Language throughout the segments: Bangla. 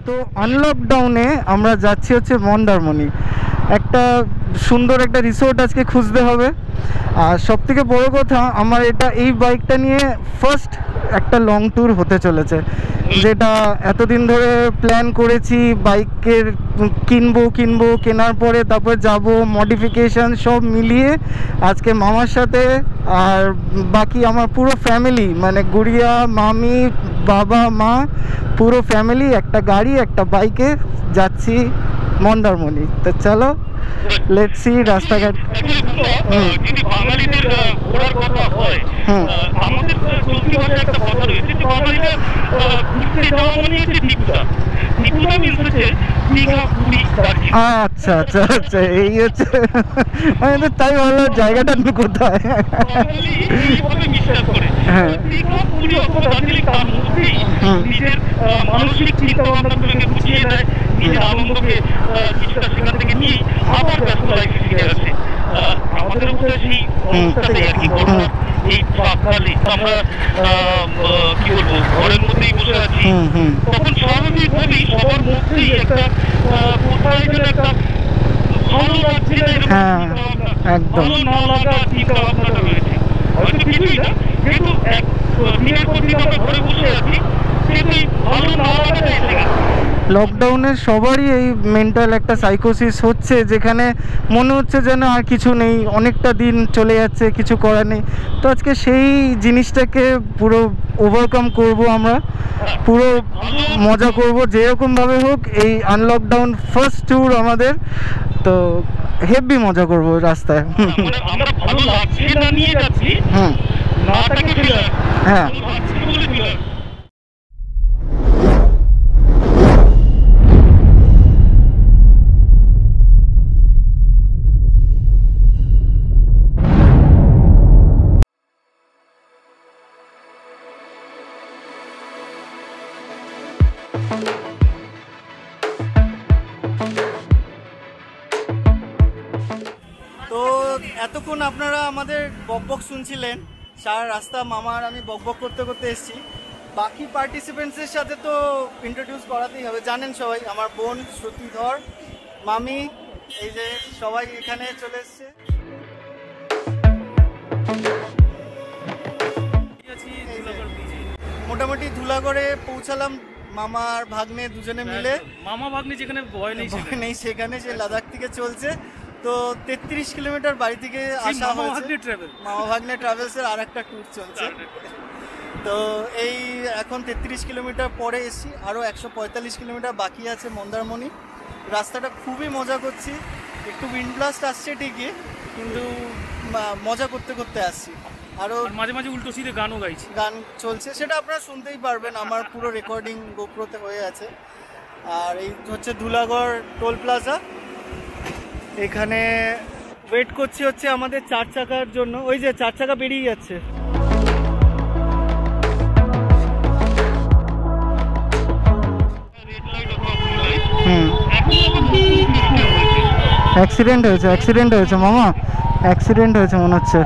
তো আনলকডাউনে আমরা যাচ্ছি হচ্ছে মন্দারমণি, একটা সুন্দর একটা রিসোর্ট আজকে খুঁজতে হবে। আর সবথেকে বড় কথা, আমার এই বাইকটা নিয়ে ফার্স্ট একটা লং ট্যুর হতে চলেছে, যেটা এতদিন ধরে প্ল্যান করেছি। বাইকের কিনবো, কেনার পরে তারপর যাব, মডিফিকেশান সব মিলিয়ে আজকে মামার সাথে আর বাকি আমার পুরো ফ্যামিলি, মানে গুড়িয়া, মামি, বাবা, মা, পুরো ফ্যামিলি একটা গাড়ি একটা বাইকে যাচ্ছি মন্দারমণি। তো চলো, লেটস সি রাস্তাঘাট। যদি বাঙালিদের ঘোরার কথা হয়, আমাদের চলতি ভাষায় একটা কথা রয়েছে যে বাঙালিরা ঘুরতে যাওয়া মানে হচ্ছে দীপুদা মিন্স হচ্ছে দীঘা, পুরী, দার্জিলিং। আচ্ছা আচ্ছা আচ্ছা, এই হচ্ছে, আমি তো তাই ভাবলাম জায়গাটা কোথায়। এইভাবে বিশ্বাস করে দীঘা, পুরী অথবা দার্জিলিং তার মধ্যেই নিজের মানসিক চিন্তা ভাবনাগুলোকে গুছিয়ে নেয়, নিজের আনন্দকে কিছুটা সেখান থেকে নিয়ে আবার ব্যস্ত লাইফে ফিরে আসে। আমাদের মধ্যে সেই অবস্থাটাই আর কি। এই প্রাককালে আমরা কি বলবো, ঘরের মধ্যেই বসে আছি, তখন স্বাভাবিকভাবেই সবার মধ্যেই একটা কোথায় যেন একটা ভালো লাগছে না, ভালো না লাগা চিন্তা ভাবনাটা রয়েছে। হয়তো কিছুই না, যেহেতু দিনের পর দিন আমরা ঘরে বসে আছি, সেহেতু ভালো না লাগাটা এসে গেছে। লকডাউনের সবারই এই মেন্টাল একটা সাইকোসিস হচ্ছে, যেখানে মনে হচ্ছে যেন আর কিছু নেই, অনেকটা দিন চলে যাচ্ছে, কিছু করার নেই। তো আজকে সেই জিনিসটাকে পুরো ওভারকাম করব, আমরা পুরো মজা করব যেরকমভাবে হোক। এই আনলকডাউন ফার্স্ট ট্যুর আমাদের, তো হেভি মজা করব রাস্তায়। আমরা ভালো লাগছে না নিয়ে যাচ্ছি, নাটাকে ফেলে হ্যাঁ। তো এতক্ষণ আপনারা আমাদের বকবক শুনছিলেন, সারা রাস্তা মামার আমি বকবক করতে করতে এসেছি। বাকি পার্টিসিপেন্টসের সাথে তো ইন্ট্রোডিউস করাতেই হবে, জানেন সবাই, আমার বোন শ্রুতিধর, মামি, এই যে সবাই এখানে চলে এসছে। মোটামুটি ধুলাগড়ে পৌঁছালাম মামার ভাগ্নে দুজনে মিলে। মামা ভাগ্নে যেখানে ভয় নেই সেখানে, যে লাদাখ থেকে চলছে। তো 33 কিলোমিটার বাড়ি থেকে আসা হয়েছে। মামা ভাগ্নে ট্রাভেলসের আর একটা ট্যুর চলছে। তো এই এখন 33 কিলোমিটার পরে এসছি, আরও 145 কিলোমিটার বাকি আছে মন্দারমণি। রাস্তাটা খুবই মজা করছি, একটু উইন্ড ব্লাস্ট আসছে ঠিকই, কিন্তু মজা করতে করতে আসছি। আরও মাঝে মাঝে উল্টো সিধে গানও গাইছি, গান চলছে, সেটা আপনারা শুনতেই পারবেন, আমার পুরো রেকর্ডিং গোপ্রোতে হয়ে আছে। আর এই হচ্ছে ধুলাগড় টোল প্লাজা, এখানে ওয়েট করছি হচ্ছে আমাদের 4 চাকার জন্য। ওই যে 4 চাকা বেরিয়ে যাচ্ছে। অ্যাক্সিডেন্ট হয়েছে মামা, অ্যাক্সিডেন্ট হয়েছে মনে হচ্ছে,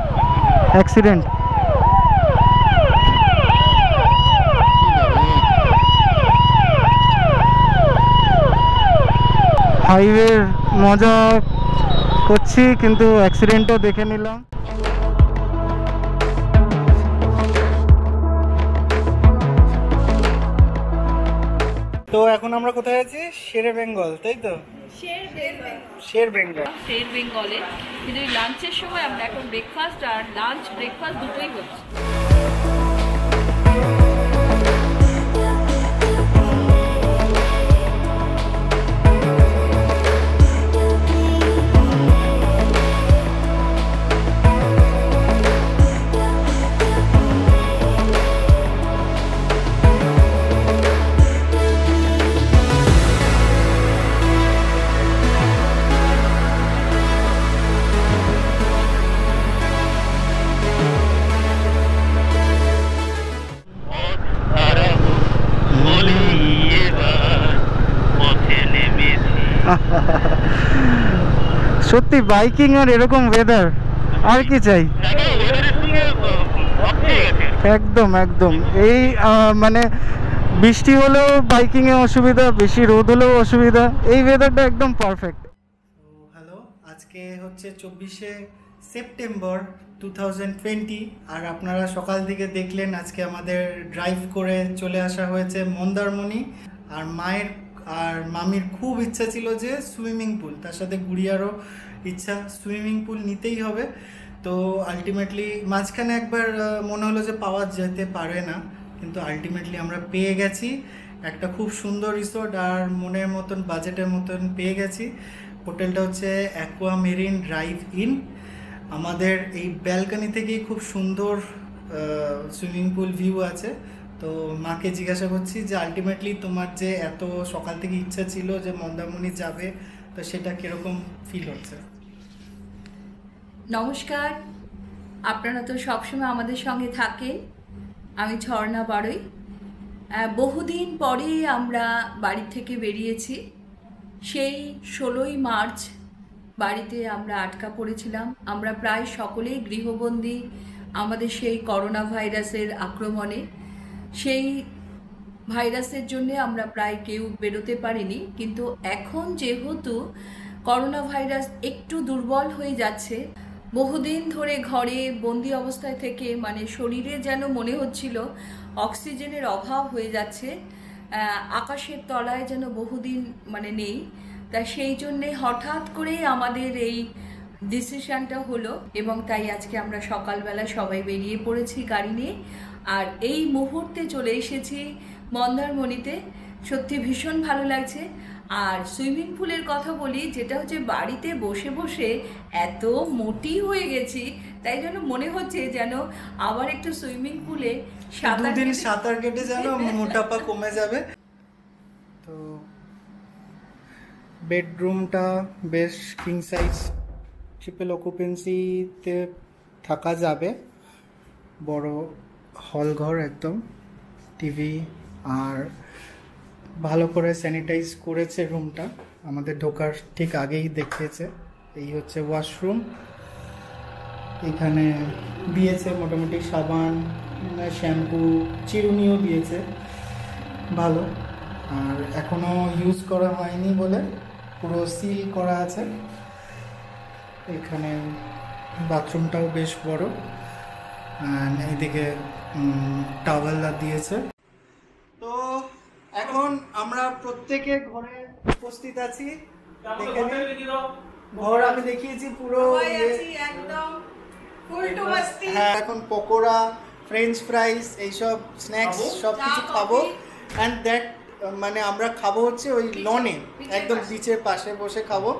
অ্যাক্সিডেন্ট। হাইওয়ের মজা করছি, কিন্তু অ্যাক্সিডেন্টও দেখে নিলাম। তো এখন আমরা কোথায় আছি? শেরে বেঙ্গল, তাই তো? শের বেঙ্গলে কিন্তু লাঞ্চের সময় আমরা এখন ব্রেকফাস্ট আর লাঞ্চ ব্রেকফাস্ট দুটোই হচ্ছে। সত্যি বাইকিং আর এরকম ওয়েদার, আর কি চাই? একদম একদম। এই মানে বৃষ্টি হলেও বাইকিংয়ে অসুবিধা, বেশি রোদ হলেও অসুবিধা, এই ওয়েদারটা একদম পারফেক্ট। হ্যালো, আজকে হচ্ছে 24শে সেপ্টেম্বর 2020, আর আপনারা সকাল থেকে দেখলেন আজকে আমাদের ড্রাইভ করে চলে আসা হয়েছে মন্দারমণি। আর মায়ের আর মামির খুব ইচ্ছা ছিল যে সুইমিং পুল, তার সাথে গুড়িয়ারও ইচ্ছা, সুইমিং পুল নিতেই হবে। তো আলটিমেটলি মাঝখানে একবার মনে হলো যে পাওয়া যেতে পারে না, কিন্তু আলটিমেটলি আমরা পেয়ে গেছি একটা খুব সুন্দর রিসোর্ট, আর মনের মতন বাজেটের মতন পেয়ে গেছি। হোটেলটা হচ্ছে অ্যাকোয়া মেরিন ড্রাইভ ইন। আমাদের এই ব্যালকনি থেকেই খুব সুন্দর সুইমিং পুল ভিউ আছে। তো মাকে জিজ্ঞাসা করছি যে আলটিমেটলি তোমার যে এত সকাল থেকে ইচ্ছা ছিল যে মন্দারমণি যাবে, তো সেটা কীরকম ফিল হচ্ছে? নমস্কার, আপনারা তো সবসময় আমাদের সঙ্গে থাকেন। আমি ঝর্ণা বাড়ই। বহুদিন পরে আমরা বাড়ি থেকে বেরিয়েছি। সেই 16ই মার্চ বাড়িতে আমরা আটকা পড়েছিলাম। আমরা প্রায় সকলেই গৃহবন্দী আমাদের সেই করোনা ভাইরাসের আক্রমণে। সেই ভাইরাসের জন্য আমরা প্রায় কেউ বেরোতে পারিনি, কিন্তু এখন যেহেতু করোনা ভাইরাস একটু দুর্বল হয়ে যাচ্ছে, বহুদিন ধরে ঘরে বন্দি অবস্থায় থেকে মানে শরীরে যেন মনে হচ্ছিল অক্সিজেনের অভাব হয়ে যাচ্ছে, আকাশের তলায় যেন বহুদিন মানে নেই। তা সেই জন্যে হঠাৎ করেই আমাদের এই ডিসিশনটা হলো, এবং তাই আজকে আমরা সকালবেলা সবাই বেরিয়ে পড়েছি গাড়ি নিয়ে, আর এই মুহূর্তে চলে এসেছি মন্দারমণিতে। সত্যি ভীষণ ভালো লাগছে। আর সুইমিং পুলের কথা বলি, যেটা হচ্ছে বাড়িতে বসে বসে এত মোটি হয়ে গেছি, তাই জন্য মনে হচ্ছে যেন আবার একটু সুইমিং পুলে সাঁতার কেটে যেন মোটাপা কমে যাবে। তো বেডরুমটা বেশ কিং সাইজ, ট্রিপল অকুপেন্সিতে থাকা যাবে। বড় হল ঘর একদম, টিভি, আর ভালো করে স্যানিটাইজ করেছে রুমটা। আমাদের ঢোকার ঠিক আগেই দেখিয়েছে। এই হচ্ছে ওয়াশরুম। এখানে দিয়েছে মোটামুটি সাবান, শ্যাম্পু, চিরুনিও দিয়েছে, ভালো। আর এখনও ইউজ করা হয়নি বলে পুরো সিল করা আছে। এখানে বাথরুমটাও বেশ বড়, এইদিকে টাওয়েল দিয়েছে। তো এখন আমরা প্রত্যেকে ঘরে উপস্থিত আছি। ঘর আমি দেখিয়েছি পুরো, হ্যাঁ। এখন পকোড়া, ফ্রেঞ্চ ফ্রাইস, এইসব স্ন্যাক্স সব কিছু খাবো। অ্যান্ড দ্যাট মানে আমরা খাবো হচ্ছে ওই লনে, একদম বিচের পাশে বসে খাবো।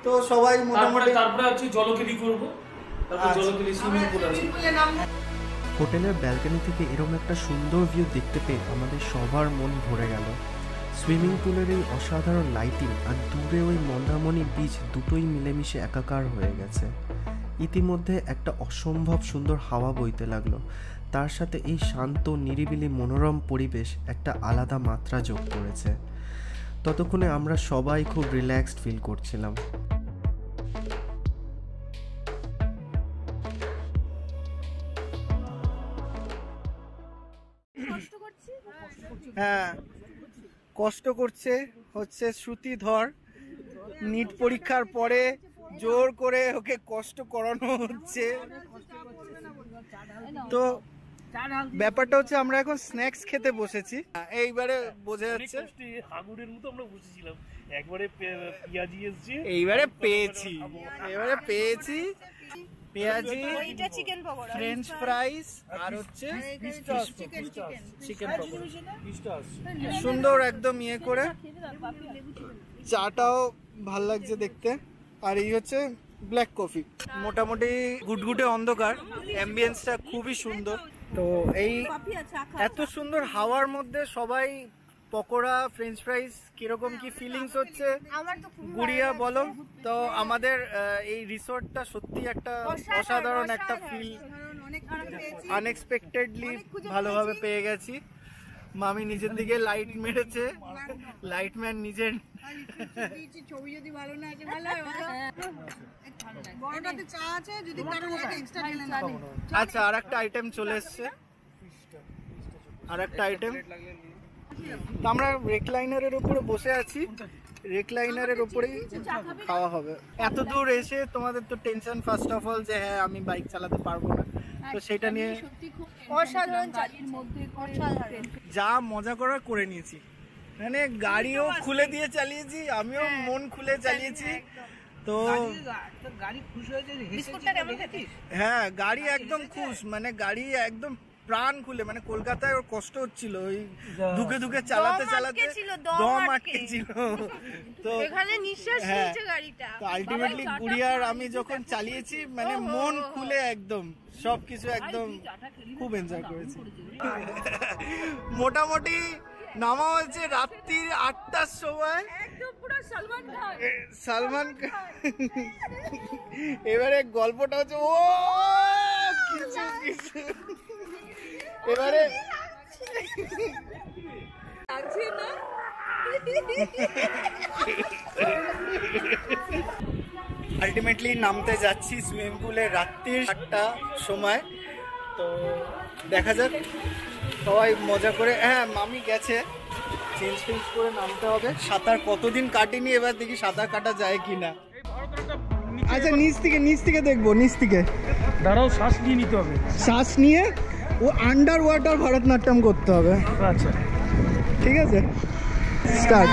তো সবাই মোটামুটি তারপরে হচ্ছে জলকেলি করবো, তারপর জলকেলি সুইমিং পুল আছে। হোটেলের ব্যালকনি থেকে এরকম একটা সুন্দর ভিউ দেখতে পেয়ে আমাদের সবার মন ভরে গেল। সুইমিং পুলের এই অসাধারণ লাইটিং আর দূরে ওই মন্দারমণি বিচ দুটোই মিলেমিশে একাকার হয়ে গেছে। ইতিমধ্যে একটা অসম্ভব সুন্দর হাওয়া বইতে লাগলো, তার সাথে এই শান্ত নিরিবিলি মনোরম পরিবেশ একটা আলাদা মাত্রা যোগ করেছে। ততক্ষণে আমরা সবাই খুব রিল্যাক্সড ফিল করছিলাম। হ্যাঁ, কষ্ট করছে হচ্ছে শ্রুতিধর। নিট পরীক্ষার পরে জোর করে ওকে কষ্ট করানো হচ্ছে। তো ব্যাপারটা হচ্ছে আমরা এখন স্ন্যাক্স খেতে বসেছি, এইবারে বোঝা যাচ্ছে আগুনের মতো আমরা বসেছিলাম। একবারে পেঁয়াজি এসেছে, এইবারে পেয়েছি পেঁয়াজি, ফ্রেঞ্চ ফ্রাইস, আর হচ্ছে চিকেন পকোড়া। সুন্দর একদম ইয়ে করে, চাটাও ভাল লাগছে দেখতে। আর এই হচ্ছে ব্ল্যাক কফি। মোটামুটি গুটগুটে অন্ধকার, অ্যাম্বিয়েন্সটা খুবই সুন্দর। তো এই এত সুন্দর হাওয়ার মধ্যে সবাই পকোড়া, ফ্রেঞ্চ ফ্রাইস, কিরকম কি ফিলিংস হচ্ছে গুড়িয়া বলো? তো আমাদের এই রিসোর্টটা সত্যি একটা অসাধারণ একটা ফিল, আনএক্সপেক্টেডলি ভালোভাবে পেয়ে গেছি। মামি নিজের দিকে লাইট মেরেছে, লাইটম্যান নিজের ছবি যদি ভালো না আসে ভালো হয় বড়টাতে চা আছে, যদি কারো লাগে এক্সট্রা ঢেলে নাও। আচ্ছা, আর একটা আইটেম চলে এসছে, আর একটা আইটেম তো আমরা রেকলাইনারের উপরে বসে আছি, রেকলাইনারের উপরেই খাওয়া হবে। এত দূর এসে তোমাদের তো টেনশন ফার্স্ট অফ অল যে হ্যাঁ আমি বাইক চালাতে পারবো না, তো সেটা নিয়ে অসাধারণ যা মজা করার করে নিয়েছি। মানে গাড়িও খুলে দিয়ে চালিয়েছি, আমিও মন খুলে চালিয়েছি। তো হ্যাঁ গাড়ি একদম খুশ, মানে গাড়ি একদম প্রাণ খুলে, মানে কলকাতায় ওর কষ্ট হচ্ছিল ওই ধুকে ধুকে চালাতে চালাতে দম আটকে ছিল। তো এখানে নিঃশ্বাস নিচ্ছে গাড়িটা। তো আলটিমেটলি গুড়িয়ার আমি যখন চালিয়েছি মানে মন খুলে একদম সবকিছু একদম খুব এনজয় করেছি। মোটামুটি নামা হয়েছে রাত্রির 8টার সময়, সালমান খান। এবারে গল্পটা হচ্ছে ও কিছু কিছু এবারে আলটিমেটলি নামতে যাচ্ছি সুইমিং পুলে রাত্রির 8টার সময়। তো দেখা যাক, সবাই মজা করে, হ্যাঁ মামি গেছে, চেঞ্জ ফেঞ্জ করে নামতে হবে। সাঁতার কতদিন কাটিনি, এবার দেখি সাঁতার কাটা যায় কিনা। আচ্ছা নিচ থেকে দেখবো, নিচ থেকে দাঁড়াও, শ্বাস নিয়ে নিতে হবে, শ্বাস নিয়ে ও আন্ডার ওয়াটার ভারতনাট্যম করতে হবে। আচ্ছা ঠিক আছে, স্টার্ট।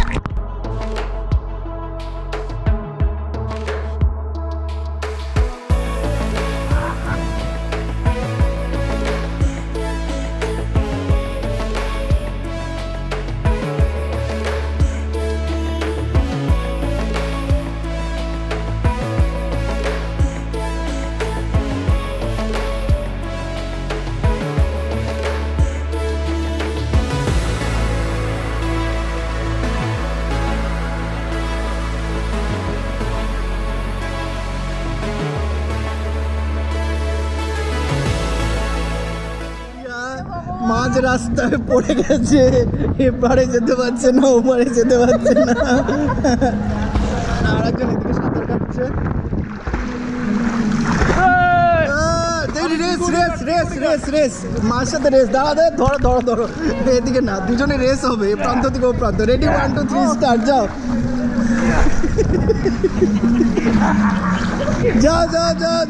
মাঝ রাস্তায় পড়ে গেছে, এপারে যেতে পারছে না, ওপারে যেতে পারছে না। আর একজন এদিকে সাঁতার কাটছে। রেস মার সাথে রেস, দাঁড়া দে, ধরো এদিকে না, দুজনে রেস হবে, এ প্রান্ত থেকে ও প্রান্ত। রেডি 1 2 3 স্টার্ট, যাও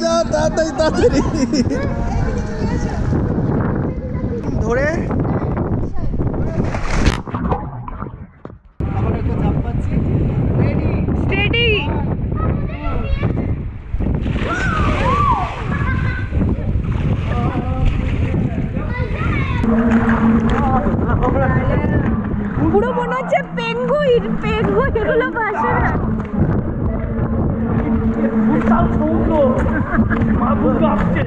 যাও তাড়াতাড়ি ধরে আবার একটা ঝাঁপ পাচ্ছি। Ready steady. পুরো মনে হচ্ছে পেঙ্গুইন এগুলো ভাসে না। বিশাল সমুদ্র, মাগুর আসছে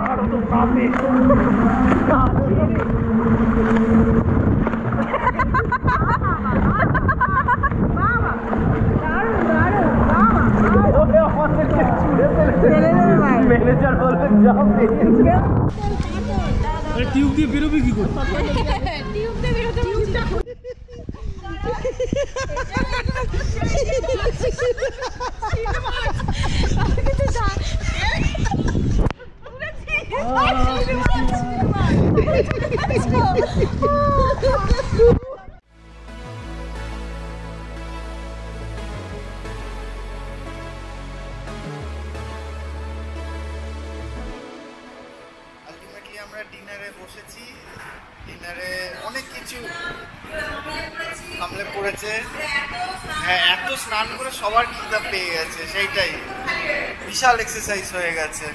আর তো কাঁপে। ম্যানেজার বলবে যাও, টিউব দিয়ে বেরোবে কি করে? টিউব দিয়ে বেরোতে আলটিমেটলি আমরা ডিনারে বসেছি। ডিনারে অনেক কিছু সামনে পড়েছে। হ্যাঁ, এত স্নান করে সবার খিদা পেয়ে গেছে, সেইটাই বিশাল এক্সারসাইজ হয়ে গেছে।